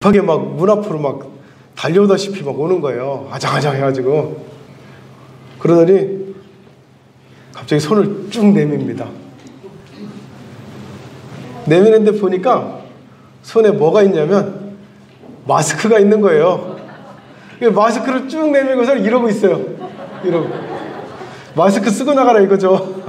급하게 막 문 앞으로 막 달려오다시피 막 오는 거예요. 아장아장 해가지고. 그러더니 갑자기 손을 쭉 내밉니다. 내미는데 보니까 손에 뭐가 있냐면 마스크가 있는 거예요. 마스크를 쭉 내밀고서 이러고 있어요. 이러고. 마스크 쓰고 나가라 이거죠.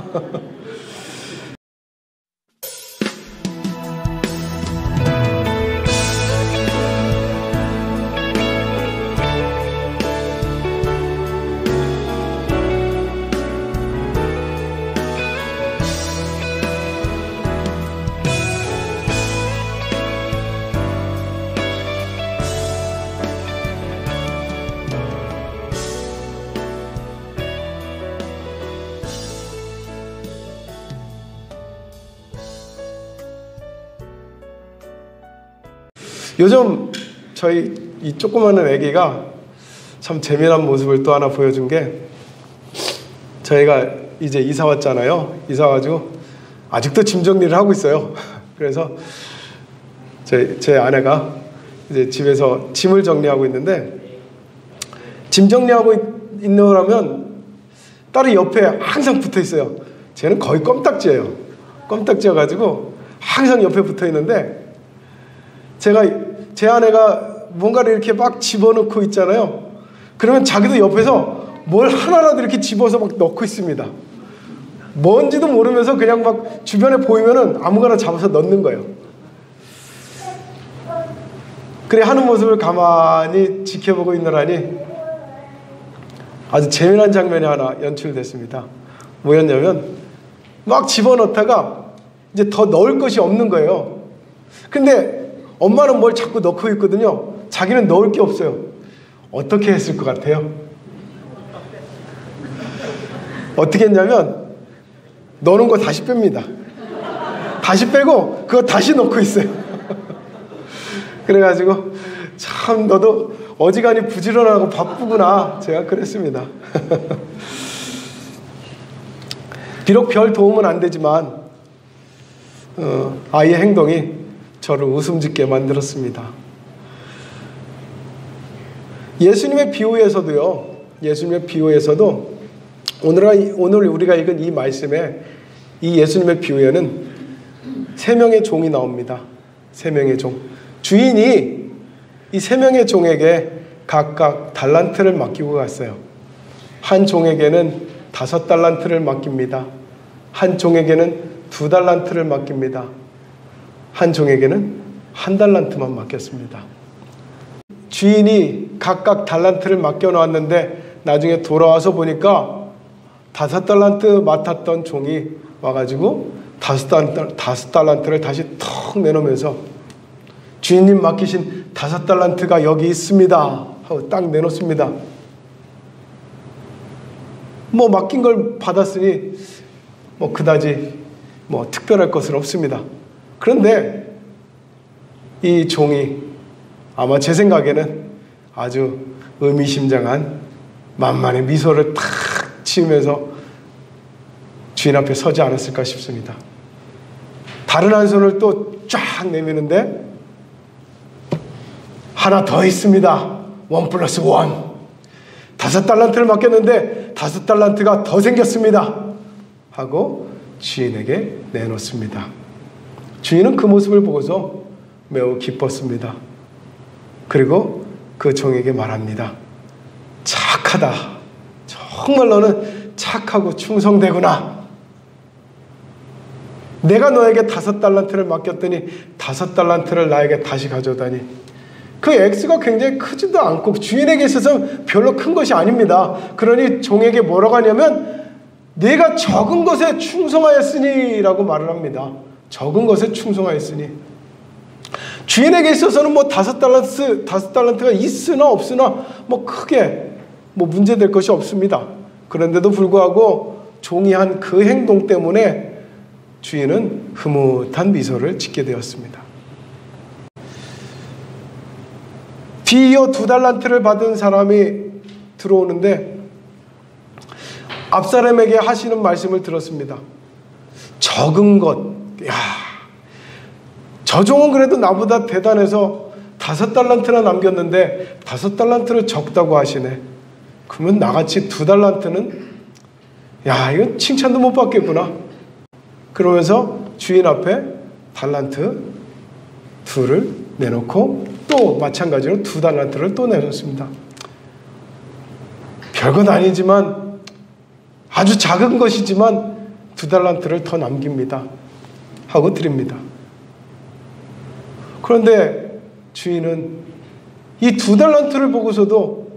요즘 저희 이 조그마한 애기가 참 재미난 모습을 또 하나 보여준 게, 저희가 이제 이사 왔잖아요. 이사 와가지고 아직도 짐 정리를 하고 있어요. 그래서 제 아내가 이제 집에서 짐을 정리하고 있는데, 짐 정리하고 있느라면 딸이 옆에 항상 붙어 있어요. 쟤는 거의 껌딱지예요. 껌딱지여가지고 항상 옆에 붙어 있는데, 제 아내가 뭔가를 이렇게 막 집어넣고 있잖아요. 그러면 자기도 옆에서 뭘 하나라도 이렇게 집어서 막 넣고 있습니다. 뭔지도 모르면서 그냥 막 주변에 보이면은 아무거나 잡아서 넣는 거예요. 그래 하는 모습을 가만히 지켜보고 있느라니 아주 재미난 장면이 하나 연출됐습니다. 뭐였냐면 막 집어넣다가 이제 더 넣을 것이 없는 거예요. 근데 엄마는 뭘 자꾸 넣고 있거든요. 자기는 넣을 게 없어요. 어떻게 했을 것 같아요? 어떻게 했냐면 넣는 거 다시 뺍니다. 다시 빼고 그거 다시 넣고 있어요. 그래가지고 참 너도 어지간히 부지런하고 바쁘구나, 제가 그랬습니다. 비록 별 도움은 안 되지만 아이의 행동이 저를 웃음짓게 만들었습니다. 예수님의 비유에서도 오늘 우리가 읽은 이 말씀에, 이 예수님의 비유에는 세 명의 종이 나옵니다. 세 명의 종. 주인이 이 세 명의 종에게 각각 달란트를 맡기고 갔어요. 한 종에게는 5달란트를 맡깁니다. 한 종에게는 2달란트를 맡깁니다. 한 종에게는 1달란트만 맡겼습니다. 주인이 각각 달란트를 맡겨놓았는데 나중에 돌아와서 보니까 5달란트 맡았던 종이 와가지고 5달란트를 다시 턱 내놓으면서 주인님 맡기신 5달란트가 여기 있습니다 하고 딱 내놓습니다. 뭐 맡긴 걸 받았으니 뭐 그다지 뭐 특별할 것은 없습니다. 그런데 이 종이 아마 제 생각에는 아주 의미심장한 만만의 미소를 탁 지으면서 주인 앞에 서지 않았을까 싶습니다. 다른 한 손을 또 쫙 내미는데 하나 더 있습니다. 1+1. 5달란트를 맡겼는데 5달란트가 더 생겼습니다 하고 주인에게 내놓습니다. 주인은 그 모습을 보고서 매우 기뻤습니다. 그리고 그 종에게 말합니다. 착하다. 정말 너는 착하고 충성되구나. 내가 너에게 5달란트를 맡겼더니 5달란트를 나에게 다시 가져오다니. 그 액수가 굉장히 크지도 않고 주인에게 있어서는 별로 큰 것이 아닙니다. 그러니 종에게 뭐라고 하냐면 내가 적은 것에 충성하였으니 라고 말을 합니다. 적은 것에 충성하였으니. 주인에게 있어서는 뭐 5달란트가 있으나 없으나 뭐 크게 뭐 문제될 것이 없습니다. 그런데도 불구하고 종이 한 그 행동 때문에 주인은 흐뭇한 미소를 짓게 되었습니다. 뒤이어 2달란트를 받은 사람이 들어오는데 압사롬에게 하시는 말씀을 들었습니다. 적은 것, 야, 저 종은 그래도 나보다 대단해서 5달란트나 남겼는데 5달란트를 적다고 하시네. 그러면 나같이 2달란트는 야, 이건 칭찬도 못 받겠구나. 그러면서 주인 앞에 달란트 2를 내놓고 또 마찬가지로 2달란트를 또 내놓습니다. 별건 아니지만 아주 작은 것이지만 2달란트를 더 남깁니다. 하고 드립니다. 그런데 주인은 이 2달란트를 보고서도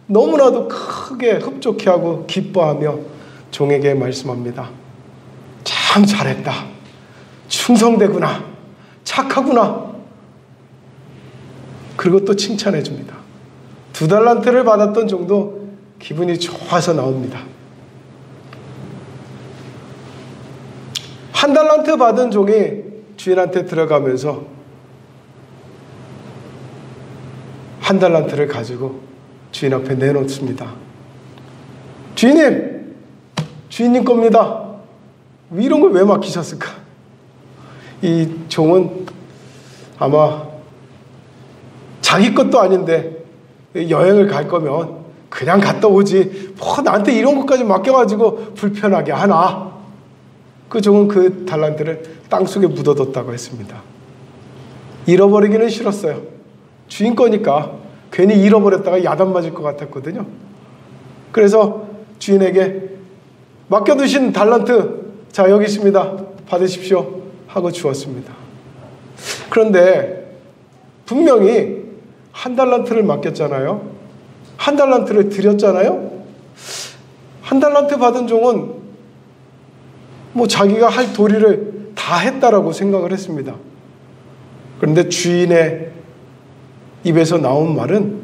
너무나도 크게 흡족해하고 기뻐하며 종에게 말씀합니다. 참 잘했다. 충성되구나. 착하구나. 그리고 또 칭찬해 줍니다. 2달란트를 받았던 종도 기분이 좋아서 나옵니다. 1달란트 받은 종이 주인한테 들어가면서 1달란트를 가지고 주인 앞에 내놓습니다. 주인님! 주인님 겁니다. 이런 걸 왜 맡기셨을까? 이 종은 아마 자기 것도 아닌데 여행을 갈 거면 그냥 갔다 오지 뭐 나한테 이런 것까지 맡겨가지고 불편하게 하나? 그 종은 그 달란트를 땅속에 묻어뒀다고 했습니다. 잃어버리기는 싫었어요. 주인 거니까 괜히 잃어버렸다가 야단 맞을 것 같았거든요. 그래서 주인에게 맡겨두신 달란트 자 여기 있습니다. 받으십시오 하고 주었습니다. 그런데 분명히 1달란트를 맡겼잖아요. 1달란트를 드렸잖아요. 1달란트 받은 종은 뭐 자기가 할 도리를 다 했다라고 생각을 했습니다. 그런데 주인의 입에서 나온 말은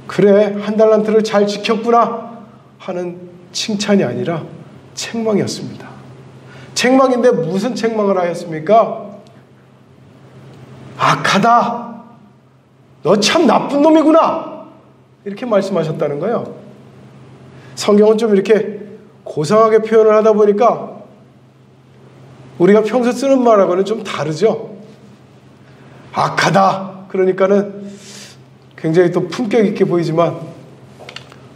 그래 1달란트를 잘 지켰구나 하는 칭찬이 아니라 책망이었습니다. 책망인데 무슨 책망을 하였습니까? 악하다. 너 참 나쁜 놈이구나. 이렇게 말씀하셨다는 거예요. 성경은 좀 이렇게 고상하게 표현을 하다 보니까 우리가 평소 쓰는 말하고는 좀 다르죠. 악하다. 그러니까는 굉장히 또 품격 있게 보이지만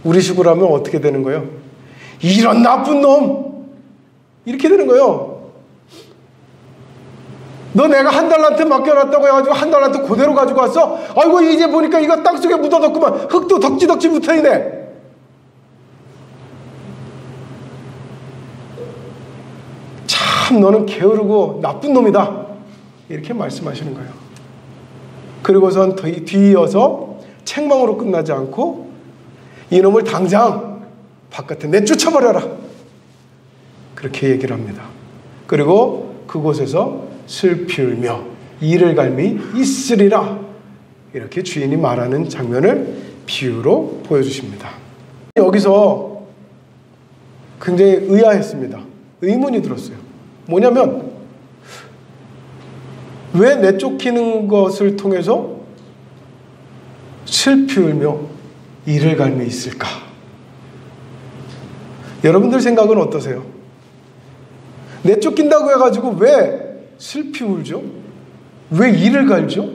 우리 식으로 하면 어떻게 되는 거예요? 이런 나쁜 놈! 이렇게 되는 거예요. 너 내가 1달란트 맡겨놨다고 해가지고 1달란트 그대로 가지고 왔어? 아이고 이제 보니까 이거 땅속에 묻어뒀구만. 흙도 덕지덕지 붙어있네. 참 너는 게으르고 나쁜 놈이다. 이렇게 말씀하시는 거예요. 그리고선 뒤이어서 책망으로 끝나지 않고 이놈을 당장 바깥에 내쫓아버려라. 그렇게 얘기를 합니다. 그리고 그곳에서 슬피 울며 이를 갈미 있으리라. 이렇게 주인이 말하는 장면을 비유로 보여주십니다. 여기서 굉장히 의아했습니다. 의문이 들었어요. 뭐냐면 왜 내쫓기는 것을 통해서 슬피 울며 이를 갈미 있을까? 여러분들 생각은 어떠세요? 내쫓긴다고 해가지고 왜 슬피 울죠? 왜 이를 갈죠?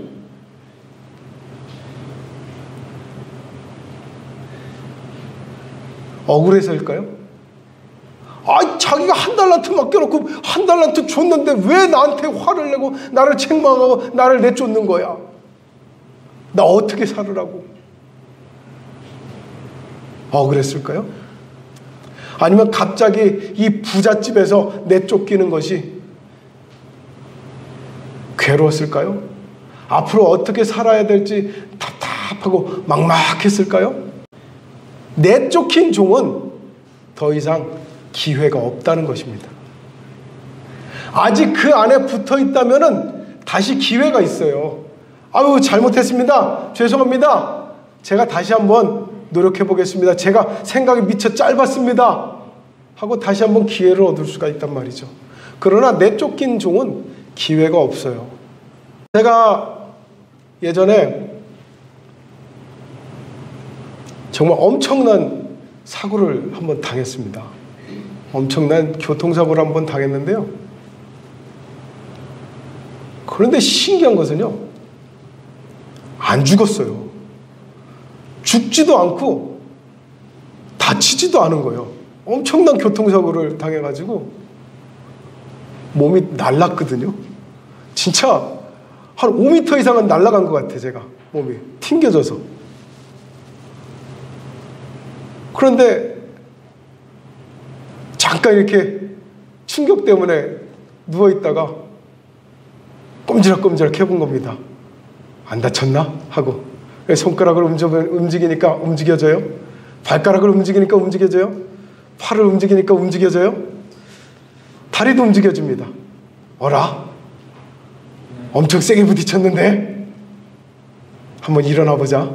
억울해서일까요? 아, 자기가 1달란트 맡겨놓고 1달란트 줬는데 왜 나한테 화를 내고 나를 책망하고 나를 내쫓는 거야? 나 어떻게 살으라고? 억울했을까요? 아니면 갑자기 이 부잣집에서 내쫓기는 것이 괴로웠을까요? 앞으로 어떻게 살아야 될지 답답하고 막막했을까요? 내쫓긴 종은 더 이상 기회가 없다는 것입니다. 아직 그 안에 붙어 있다면은 다시 기회가 있어요. 아유, 잘못했습니다. 죄송합니다. 제가 다시 한번 노력해 보겠습니다. 제가 생각이 미처 짧았습니다. 하고 다시 한번 기회를 얻을 수가 있단 말이죠. 그러나 내쫓긴 종은 기회가 없어요. 제가 예전에 정말 엄청난 사고를 한번 당했습니다. 엄청난 교통사고를 한번 당했는데요. 그런데 신기한 것은요, 안 죽었어요. 죽지도 않고 다치지도 않은 거예요. 엄청난 교통사고를 당해가지고 몸이 날랐거든요. 진짜 한 5m 이상은 날아간 것 같아, 제가. 몸이 튕겨져서. 그런데 잠깐 이렇게 충격 때문에 누워있다가 꼼지락꼼지락 해본 겁니다. 안 다쳤나? 하고. 손가락을 움직이니까 움직여져요. 발가락을 움직이니까 움직여져요. 팔을 움직이니까 움직여져요. 다리도 움직여집니다. 어라? 엄청 세게 부딪혔는데? 한번 일어나 보자.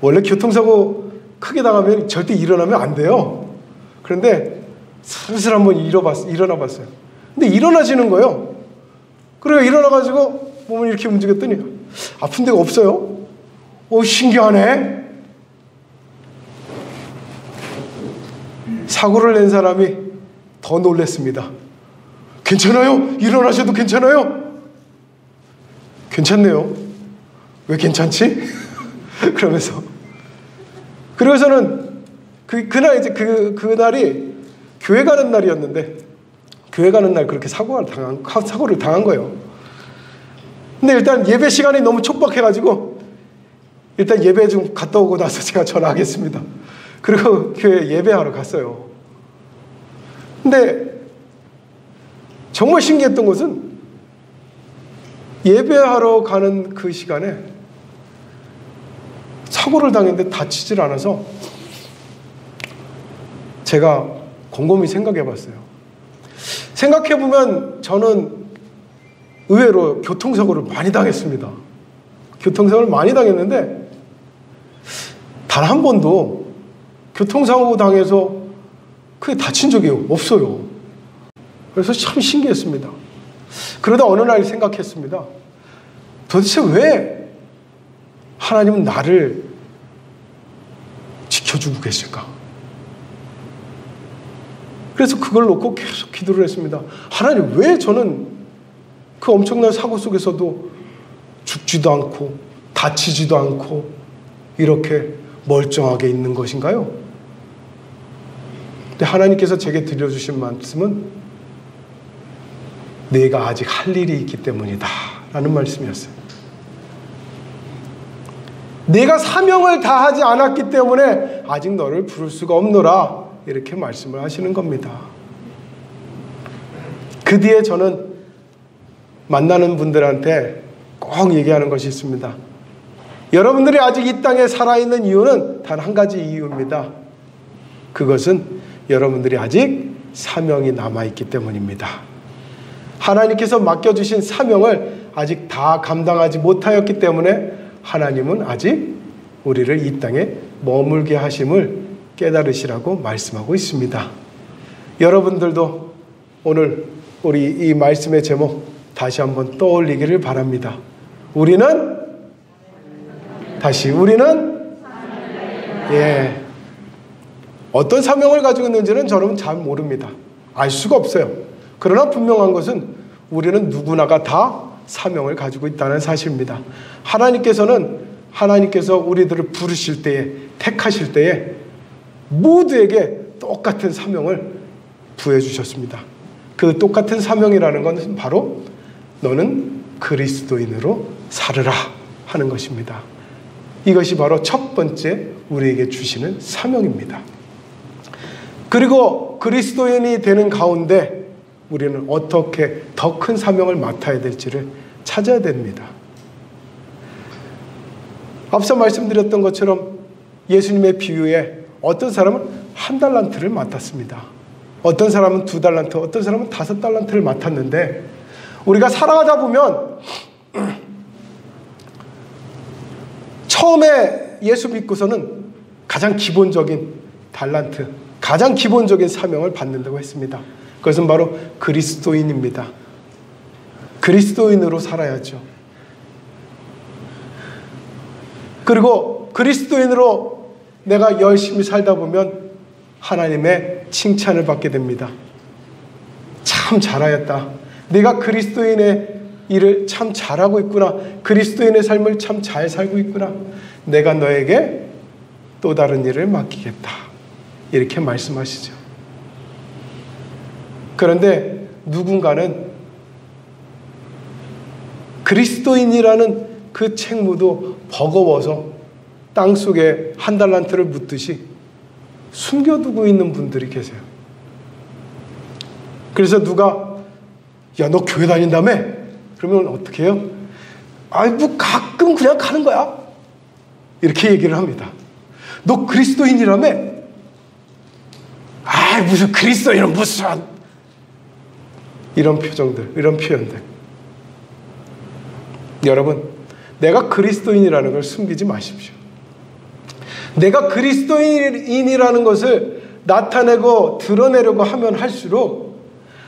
원래 교통사고 크게 당하면 절대 일어나면 안 돼요. 그런데 슬슬 한번 일어나 봤어요. 근데 일어나지는 거예요. 그리고 일어나가지고 몸을 이렇게 움직였더니 아픈 데가 없어요. 오, 신기하네. 사고를 낸 사람이 더 놀랐습니다. 괜찮아요? 일어나셔도 괜찮아요? 괜찮네요. 왜 괜찮지? 그러면서. 그래서는 그날 이제 그날이 교회 가는 날이었는데, 교회 가는 날 그렇게 사고를 당한 거예요. 근데 일단 예배 시간이 너무 촉박해가지고 일단 예배 좀 갔다 오고 나서 제가 전화하겠습니다. 그리고 교회 예배하러 갔어요. 근데 정말 신기했던 것은 예배하러 가는 그 시간에 사고를 당했는데 다치질 않아서 제가 곰곰이 생각해 봤어요. 생각해 보면 저는 의외로 교통사고를 많이 당했습니다. 교통사고를 많이 당했는데 단 한 번도 교통사고 당해서 크게 다친 적이 없어요. 그래서 참 신기했습니다. 그러다 어느 날 생각했습니다. 도대체 왜 하나님은 나를 지켜주고 계실까? 그래서 그걸 놓고 계속 기도를 했습니다. 하나님, 왜 저는 그 엄청난 사고 속에서도 죽지도 않고 다치지도 않고 이렇게 멀쩡하게 있는 것인가요? 근데 하나님께서 제게 들려주신 말씀은 내가 아직 할 일이 있기 때문이다 라는 말씀이었어요. 내가 사명을 다하지 않았기 때문에 아직 너를 부를 수가 없노라, 이렇게 말씀을 하시는 겁니다. 그 뒤에 저는 만나는 분들한테 꼭 얘기하는 것이 있습니다. 여러분들이 아직 이 땅에 살아있는 이유는 단 한 가지 이유입니다. 그것은 여러분들이 아직 사명이 남아있기 때문입니다. 하나님께서 맡겨주신 사명을 아직 다 감당하지 못하였기 때문에 하나님은 아직 우리를 이 땅에 머물게 하심을 깨달으시라고 말씀하고 있습니다. 여러분들도 오늘 우리 이 말씀의 제목 다시 한번 떠올리기를 바랍니다. 우리는 어떤 사명을 가지고 있는지는 저는 잘 모릅니다. 알 수가 없어요. 그러나 분명한 것은 우리는 누구나가 다 사명을 가지고 있다는 사실입니다. 하나님께서 우리들을 부르실 때에, 택하실 때에 모두에게 똑같은 사명을 부해 주셨습니다. 그 똑같은 사명이라는 것은 바로 너는 그리스도인으로 살으라 하는 것입니다. 이것이 바로 첫 번째 우리에게 주시는 사명입니다. 그리고 그리스도인이 되는 가운데 우리는 어떻게 더 큰 사명을 맡아야 될지를 찾아야 됩니다. 앞서 말씀드렸던 것처럼 예수님의 비유에 어떤 사람은 1달란트를 맡았습니다. 어떤 사람은 2달란트, 어떤 사람은 5달란트를 맡았는데 우리가 살아가다 보면 처음에 예수 믿고서는 가장 기본적인 달란트, 가장 기본적인 사명을 받는다고 했습니다. 그것은 바로 그리스도인입니다. 그리스도인으로 살아야죠. 그리고 그리스도인으로 내가 열심히 살다 보면 하나님의 칭찬을 받게 됩니다. 참 잘하였다. 내가 그리스도인의 일을 참 잘하고 있구나. 그리스도인의 삶을 참 잘 살고 있구나. 내가 너에게 또 다른 일을 맡기겠다. 이렇게 말씀하시죠. 그런데 누군가는 그리스도인이라는 그 책무도 버거워서 땅속에 한 달란트를 묻듯이 숨겨두고 있는 분들이 계세요. 그래서 누가 야, 너 교회 다닌다며? 그러면 어떻게 해요? 아이, 뭐 가끔 그냥 가는 거야. 이렇게 얘기를 합니다. 너 그리스도인이라며? 아이, 무슨 그리스도인은 무슨. 이런 표정들, 이런 표현들. 여러분, 내가 그리스도인이라는 걸 숨기지 마십시오. 내가 그리스도인이라는 것을 나타내고 드러내려고 하면 할수록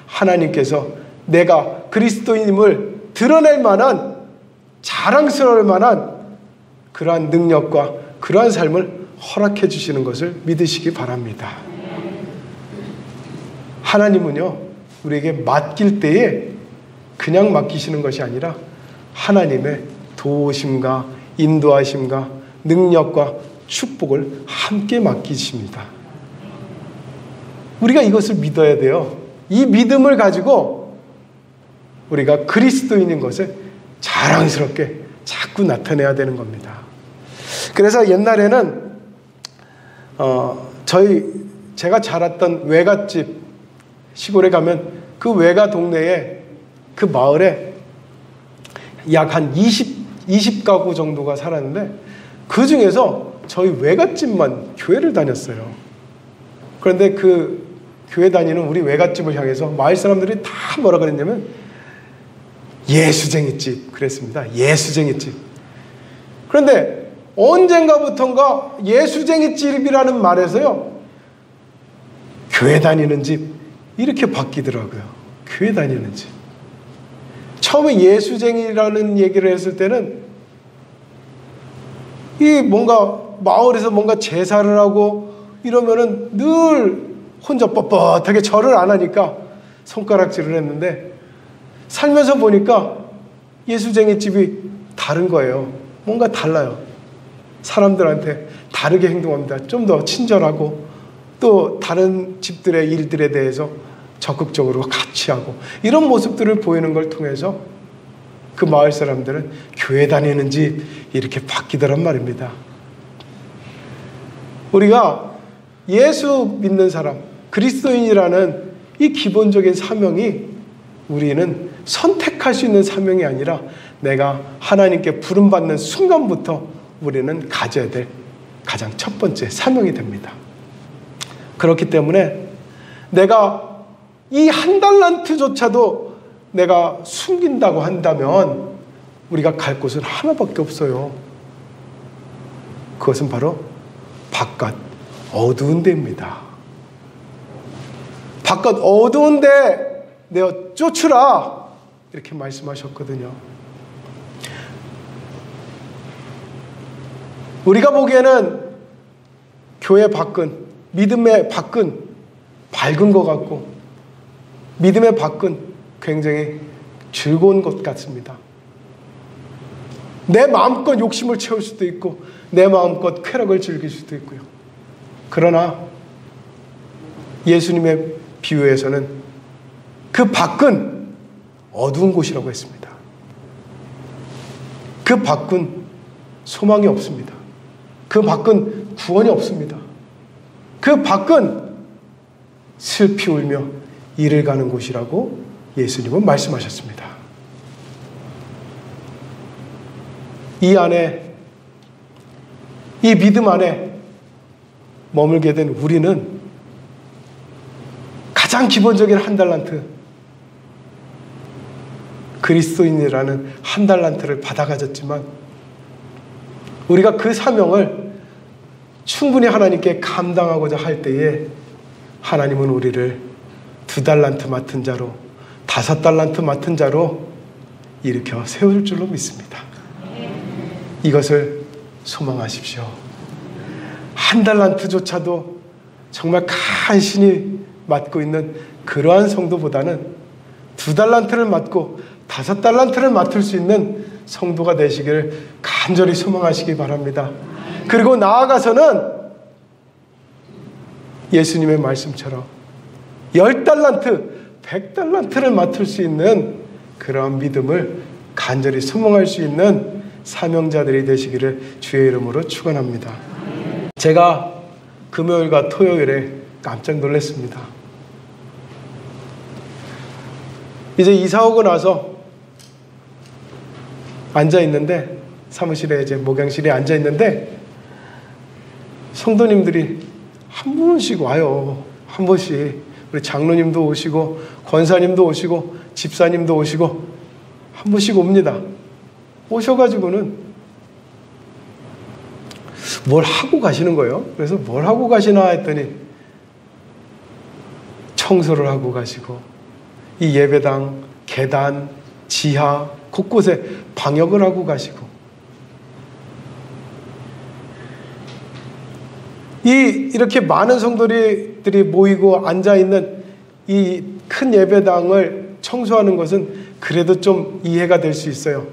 하나님께서 내가 그리스도인임을 드러낼 만한, 자랑스러울 만한 그러한 능력과 그러한 삶을 허락해 주시는 것을 믿으시기 바랍니다. 하나님은요, 우리에게 맡길 때에 그냥 맡기시는 것이 아니라 하나님의 도우심과 인도하심과 능력과 축복을 함께 맡기십니다. 우리가 이것을 믿어야 돼요. 이 믿음을 가지고 우리가 그리스도인인 것을 자랑스럽게 자꾸 나타내야 되는 겁니다. 그래서 옛날에는 제가 자랐던 외갓집 시골에 가면 그 외가 동네에 그 마을에 약 한 20가구 정도가 살았는데 그 중에서 저희 외갓집만 교회를 다녔어요. 그런데 그 교회 다니는 우리 외갓집을 향해서 마을 사람들이 다 뭐라 그랬냐면 예수쟁이집 그랬습니다. 예수쟁이집. 그런데 언젠가부턴가 예수쟁이집이라는 말에서요, 교회 다니는 집 이렇게 바뀌더라고요. 교회 다니는 집. 처음에 예수쟁이라는 얘기를 했을 때는 이 뭔가 마을에서 뭔가 제사를 하고 이러면은 늘 혼자 뻣뻣하게 절을 안 하니까 손가락질을 했는데 살면서 보니까 예수쟁이 집이 다른 거예요. 뭔가 달라요. 사람들한테 다르게 행동합니다. 좀 더 친절하고 또 다른 집들의 일들에 대해서 적극적으로 같이 하고 이런 모습들을 보이는 걸 통해서 그 마을 사람들은 교회 다니는 집 이렇게 바뀌더란 말입니다. 우리가 예수 믿는 사람, 그리스도인이라는 이 기본적인 사명이 우리는 선택할 수 있는 사명이 아니라 내가 하나님께 부름받는 순간부터 우리는 가져야 될 가장 첫 번째 사명이 됩니다. 그렇기 때문에 내가 이 한 달란트조차도 내가 숨긴다고 한다면 우리가 갈 곳은 하나밖에 없어요. 그것은 바로 바깥 어두운 데입니다. 바깥 어두운 데 내어 쫓으라 이렇게 말씀하셨거든요. 우리가 보기에는 교회 밖은, 믿음의 밖은 밝은 것 같고 믿음의 밖은 굉장히 즐거운 것 같습니다. 내 마음껏 욕심을 채울 수도 있고 내 마음껏 쾌락을 즐길 수도 있고요. 그러나 예수님의 비유에서는 그 밖은 어두운 곳이라고 했습니다. 그 밖은 소망이 없습니다. 그 밖은 구원이 없습니다. 그 밖은 슬피 울며 이를 가는 곳이라고 예수님은 말씀하셨습니다. 이 안에, 이 믿음 안에 머물게 된 우리는 가장 기본적인 한 달란트, 그리스도인이라는 한 달란트를 받아 가졌지만 우리가 그 사명을 충분히 하나님께 감당하고자 할 때에 하나님은 우리를 2달란트 맡은 자로, 5달란트 맡은 자로 일으켜 세울 줄로 믿습니다. 이것을 소망하십시오. 1달란트조차도 정말 간신히 맡고 있는 그러한 성도보다는 2달란트를 맡고 5달란트를 맡을 수 있는 성도가 되시기를 간절히 소망하시기 바랍니다. 그리고 나아가서는 예수님의 말씀처럼 10달란트, 100달란트를 맡을 수 있는 그런 믿음을 간절히 소망할 수 있는 사명자들이 되시기를 주의 이름으로 축원합니다. 제가 금요일과 토요일에 깜짝 놀랐습니다. 이제 이사 오고 나서 앉아 있는데, 사무실에 이제 목양실에 앉아 있는데 성도님들이 한 분씩 와요. 한 분씩. 우리 장로님도 오시고 권사님도 오시고 집사님도 오시고 한 분씩 옵니다. 오셔가지고는 뭘 하고 가시는 거예요. 그래서 뭘 하고 가시나 했더니 청소를 하고 가시고, 이 예배당, 계단, 지하 곳곳에 방역을 하고 가시고, 이렇게 많은 성도들이 모이고 앉아있는 이 큰 예배당을 청소하는 것은 그래도 좀 이해가 될 수 있어요.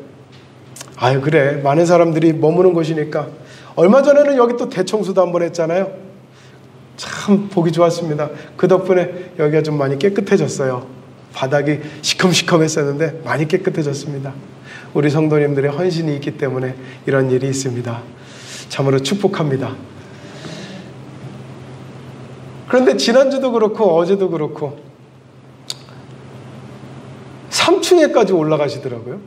아유, 그래, 많은 사람들이 머무는 곳이니까. 얼마 전에는 여기 또 대청소도 한번 했잖아요. 참 보기 좋았습니다. 그 덕분에 여기가 좀 많이 깨끗해졌어요. 바닥이 시커멓시커맸었는데 많이 깨끗해졌습니다. 우리 성도님들의 헌신이 있기 때문에 이런 일이 있습니다. 참으로 축복합니다. 그런데 지난주도 그렇고 어제도 그렇고 3층에까지 올라가시더라고요.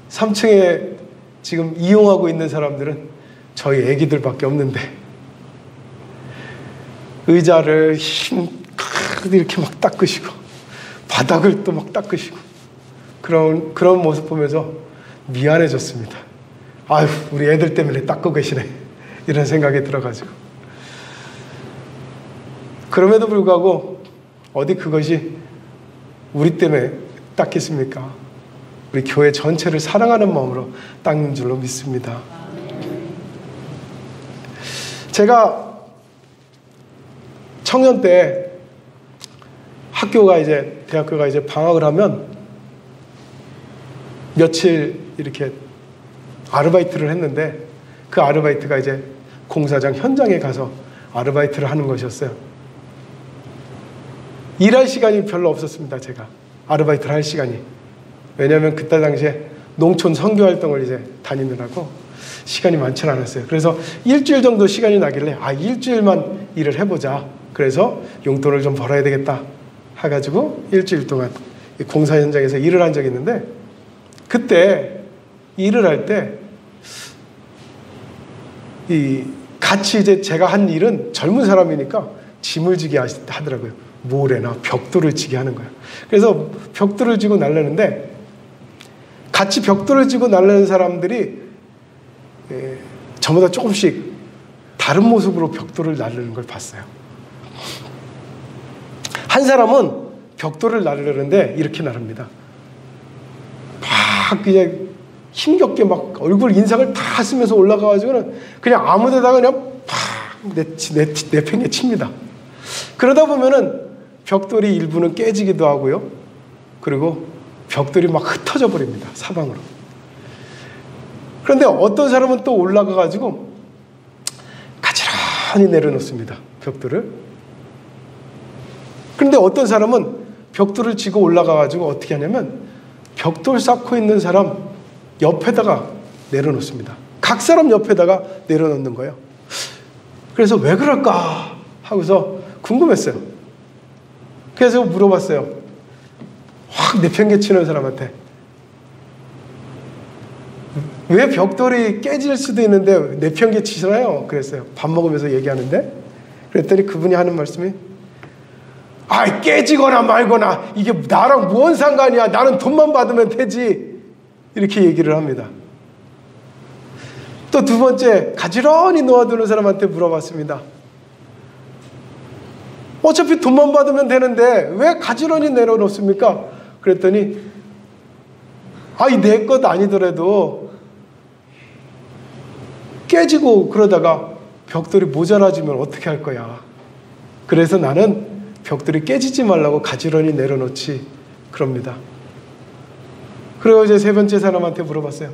3층에 지금 이용하고 있는 사람들은 저희 애기들밖에 없는데, 의자를 힘껏 이렇게 막 닦으시고 바닥을 또 막 닦으시고, 그런 모습 보면서 미안해졌습니다. 아유, 우리 애들 때문에 닦고 계시네, 이런 생각이 들어가지고. 그럼에도 불구하고 어디 그것이 우리 때문에 닦겠습니까? 우리 교회 전체를 사랑하는 마음으로 닦는 줄로 믿습니다. 제가 청년 때 대학교가 이제 방학을 하면 며칠 이렇게 아르바이트를 했는데, 그 아르바이트가 이제 공사장 현장에 가서 아르바이트를 하는 것이었어요. 일할 시간이 별로 없었습니다. 제가 아르바이트를 할 시간이. 왜냐하면 그때 당시에 농촌 선교활동을 이제 다니느라고 시간이 많지는 않았어요. 그래서 일주일 정도 시간이 나길래 일주일만 일을 해보자. 그래서 용돈을 좀 벌어야 되겠다 해가지고 일주일 동안 공사 현장에서 일을 한 적이 있는데, 그때 일을 할 때 같이 이제 제가 한 일은 젊은 사람이니까 짐을 지게 하더라고요. 모래나 벽돌을 지게 하는 거예요. 그래서 벽돌을 지고 나르는데, 같이 벽돌을 지고 나르는 사람들이 저보다 조금씩 다른 모습으로 벽돌을 나르는 걸 봤어요. 한 사람은 벽돌을 나르려는데 이렇게 나릅니다. 막 그냥 힘겹게 막 얼굴 인상을 다 쓰면서 올라가가지고는 그냥 아무 데다가 그냥 팍 내팽개 칩니다. 그러다 보면은 벽돌이 일부는 깨지기도 하고요. 그리고 벽돌이 막 흩어져 버립니다. 사방으로. 그런데 어떤 사람은 또 올라가가지고 가지런히 내려놓습니다. 벽돌을. 그런데 어떤 사람은 벽돌을 지고 올라가가지고 어떻게 하냐면 벽돌 쌓고 있는 사람 옆에다가 내려놓습니다. 각 사람 옆에다가 내려놓는 거예요. 그래서 왜 그럴까 하고서 궁금했어요. 그래서 물어봤어요. 확 내팽개치는 사람한테. 왜 벽돌이 깨질 수도 있는데 내팽개치시나요? 그랬어요. 밥 먹으면서 얘기하는데. 그랬더니 그분이 하는 말씀이, 깨지거나 말거나 이게 나랑 뭔 상관이야. 나는 돈만 받으면 되지. 이렇게 얘기를 합니다. 또 두 번째, 가지런히 놓아두는 사람한테 물어봤습니다. 어차피 돈만 받으면 되는데 왜 가지런히 내려놓습니까? 그랬더니 내 것 아니더라도 깨지고 그러다가 벽돌이 모자라지면 어떻게 할 거야. 그래서 나는 벽돌이 깨지지 말라고 가지런히 내려놓지, 그럽니다. 그리고 이제 세 번째 사람한테 물어봤어요.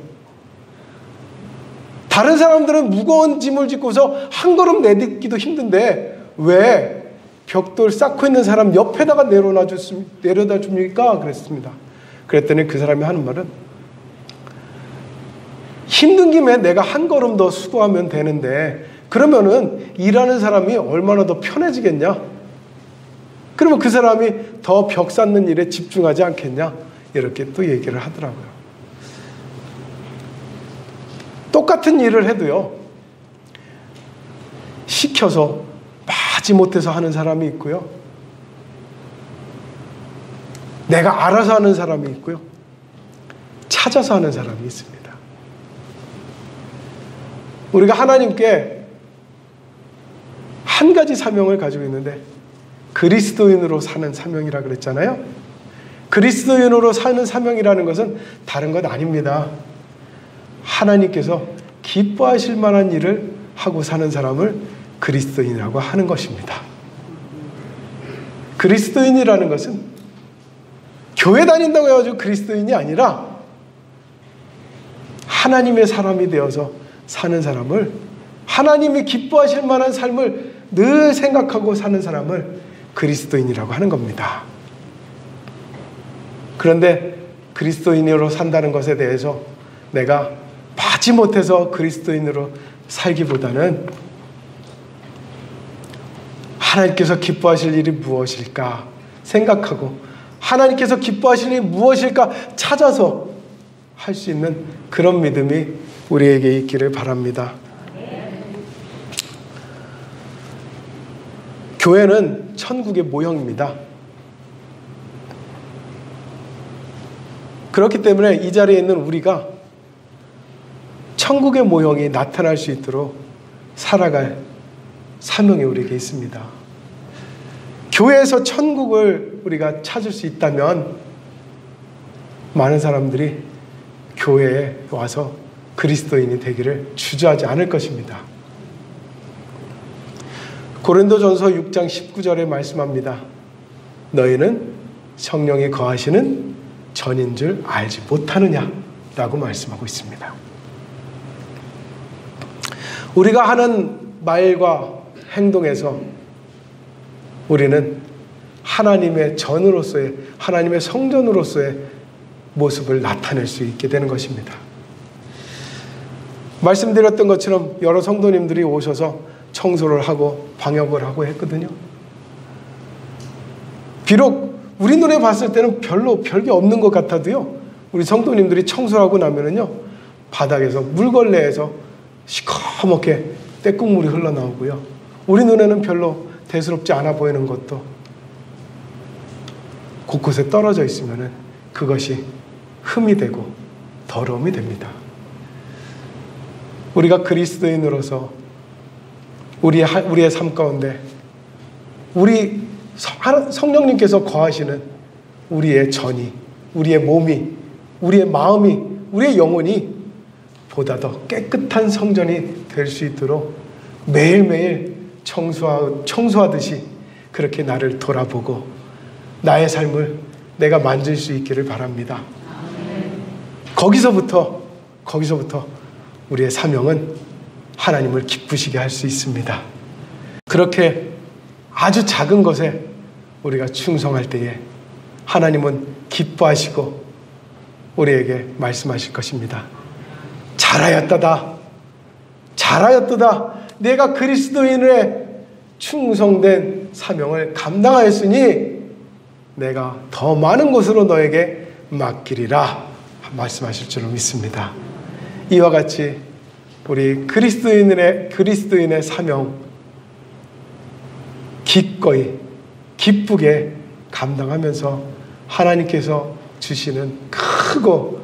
다른 사람들은 무거운 짐을 짓고서 한 걸음 내딛기도 힘든데 왜 벽돌 쌓고 있는 사람 옆에다가 내려다 줍니까? 그랬습니다. 그랬더니 그 사람이 하는 말은 힘든 김에 내가 한 걸음 더 수고하면 되는데 그러면은 일하는 사람이 얼마나 더 편해지겠냐? 그러면 그 사람이 더 벽 쌓는 일에 집중하지 않겠냐? 이렇게 또 얘기를 하더라고요. 똑같은 일을 해도요, 시켜서 마지못해서 하는 사람이 있고요, 내가 알아서 하는 사람이 있고요, 찾아서 하는 사람이 있습니다. 우리가 하나님께 한 가지 사명을 가지고 있는데 그리스도인으로 사는 사명이라 그랬잖아요. 그리스도인으로 사는 사명이라는 것은 다른 것 아닙니다. 하나님께서 기뻐하실 만한 일을 하고 사는 사람을 그리스도인이라고 하는 것입니다. 그리스도인이라는 것은 교회 다닌다고 해가지고 그리스도인이 아니라 하나님의 사람이 되어서 사는 사람을, 하나님이 기뻐하실 만한 삶을 늘 생각하고 사는 사람을 그리스도인이라고 하는 겁니다. 그런데 그리스도인으로 산다는 것에 대해서 내가 마지못해서 그리스도인으로 살기보다는 하나님께서 기뻐하실 일이 무엇일까 생각하고 하나님께서 기뻐하실 일이 무엇일까 찾아서 할 수 있는 그런 믿음이 우리에게 있기를 바랍니다. 교회는 천국의 모형입니다. 그렇기 때문에 이 자리에 있는 우리가 천국의 모형이 나타날 수 있도록 살아갈 사명이 우리에게 있습니다. 교회에서 천국을 우리가 찾을 수 있다면 많은 사람들이 교회에 와서 그리스도인이 되기를 주저하지 않을 것입니다. 고린도전서 6장 19절에 말씀합니다. 너희는 성령이 거하시는 전인 줄 알지 못하느냐? 라고 말씀하고 있습니다. 우리가 하는 말과 행동에서 우리는 하나님의 전으로서의, 하나님의 성전으로서의 모습을 나타낼 수 있게 되는 것입니다. 말씀드렸던 것처럼 여러 성도님들이 오셔서 청소를 하고 방역을 하고 했거든요. 비록 우리 눈에 봤을 때는 별로 별게 없는 것 같아도요, 우리 성도님들이 청소하고 나면은요, 바닥에서 물걸레에서 시커멓게 때국물이 흘러나오고요, 우리 눈에는 별로 대수롭지 않아 보이는 것도 곳곳에 떨어져 있으면은 그것이 흠이 되고 더러움이 됩니다. 우리가 그리스도인으로서 우리의 삶 가운데 우리 성령님께서 거하시는 우리의 전이, 우리의 몸이, 우리의 마음이, 우리의 영혼이 보다 더 깨끗한 성전이 될 수 있도록 매일매일 청소하듯이 그렇게 나를 돌아보고 나의 삶을 내가 만질 수 있기를 바랍니다. 거기서부터 우리의 사명은 하나님을 기쁘시게 할 수 있습니다. 그렇게 아주 작은 것에 우리가 충성할 때에 하나님은 기뻐하시고 우리에게 말씀하실 것입니다. 잘하였도다. 내가 그리스도인의 충성된 사명을 감당하였으니 내가 더 많은 것으로 너에게 맡기리라 말씀하실 줄로 믿습니다. 이와 같이 우리 그리스도인의 사명 기꺼이 기쁘게 감당하면서 하나님께서 주시는 크고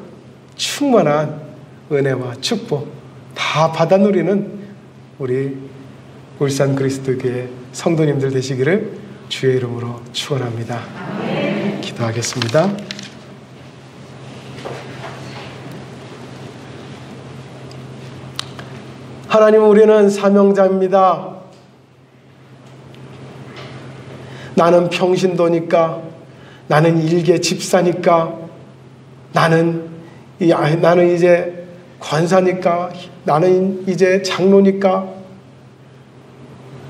충만한 은혜와 축복 다 받아 누리는 우리 울산 그리스도교회 성도님들 되시기를 주의 이름으로 축원합니다. 기도하겠습니다. 하나님, 우리는 사명자입니다. 나는 평신도니까, 나는 일개 집사니까, 나는 나는 이제 권사니까, 나는 이제 장로니까.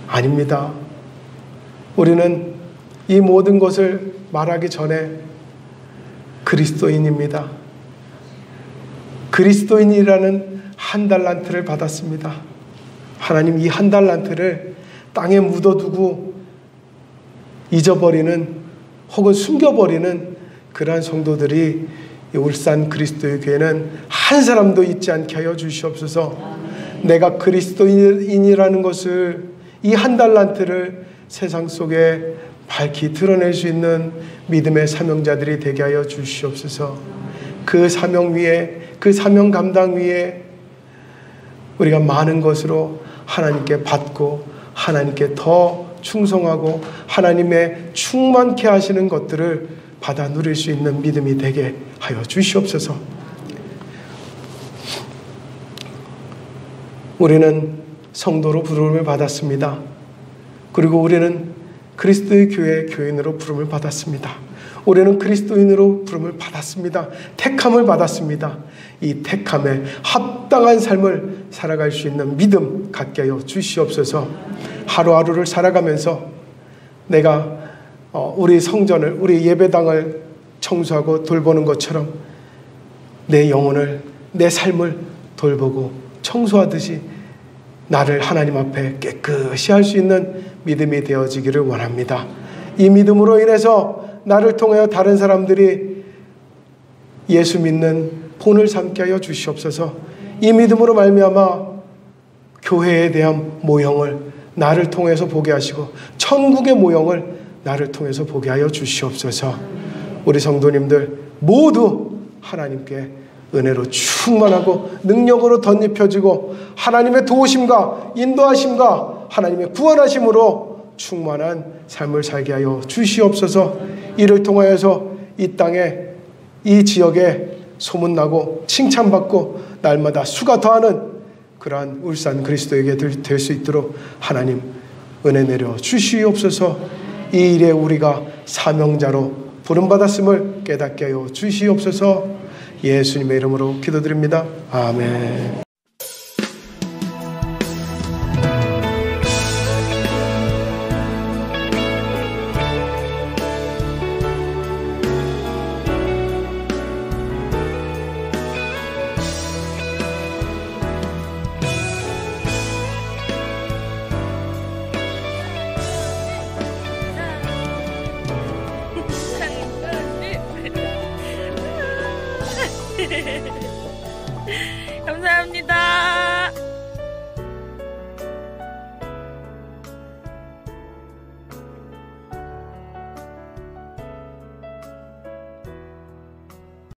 아닙니다. 우리는 이 모든 것을 말하기 전에 그리스도인입니다. 그리스도인이라는 한 달란트를 받았습니다. 하나님 이 한 달란트를 땅에 묻어두고 잊어버리는 혹은 숨겨버리는 그러한 성도들이 이 울산 그리스도의 교회는 한 사람도 있지 않게 하여 주시옵소서. 내가 그리스도인이라는 것을, 이 한 달란트를 세상 속에 밝히 드러낼 수 있는 믿음의 사명자들이 되게 하여 주시옵소서. 그 사명 위에, 그 사명 감당 위에 우리가 많은 것으로 하나님께 받고 하나님께 더 충성하고 하나님의 충만케 하시는 것들을 받아 누릴 수 있는 믿음이 되게 하여 주시옵소서. 우리는 성도로 부름을 받았습니다. 그리고 우리는 그리스도의 교회 교인으로 부름을 받았습니다. 우리는 그리스도인으로 부름을 받았습니다. 택함을 받았습니다. 이 택함에 합당한 삶을 살아갈 수 있는 믿음 갖게 하여 주시옵소서. 하루하루를 살아가면서 내가 우리 성전을, 우리 예배당을 청소하고 돌보는 것처럼 내 영혼을, 내 삶을 돌보고 청소하듯이 나를 하나님 앞에 깨끗이 할 수 있는 믿음이 되어지기를 원합니다. 이 믿음으로 인해서 나를 통하여 다른 사람들이 예수 믿는 본을 삼게 하여 주시옵소서. 이 믿음으로 말미암아 교회에 대한 모형을 나를 통해서 보게 하시고 천국의 모형을 나를 통해서 보게 하여 주시옵소서. 우리 성도님들 모두 하나님께 은혜로 충만하고 능력으로 덧입혀지고 하나님의 도우심과 인도하심과 하나님의 구원하심으로 충만한 삶을 살게 하여 주시옵소서. 이를 통하여서 이 땅에, 이 지역에 소문나고 칭찬받고 날마다 수가 더하는 그러한 울산 그리스도에게 될 수 있도록 하나님 은혜 내려 주시옵소서. 이 일에 우리가 사명자로 부름받았음을 깨닫게 하여 주시옵소서. 예수님의 이름으로 기도드립니다. 아멘.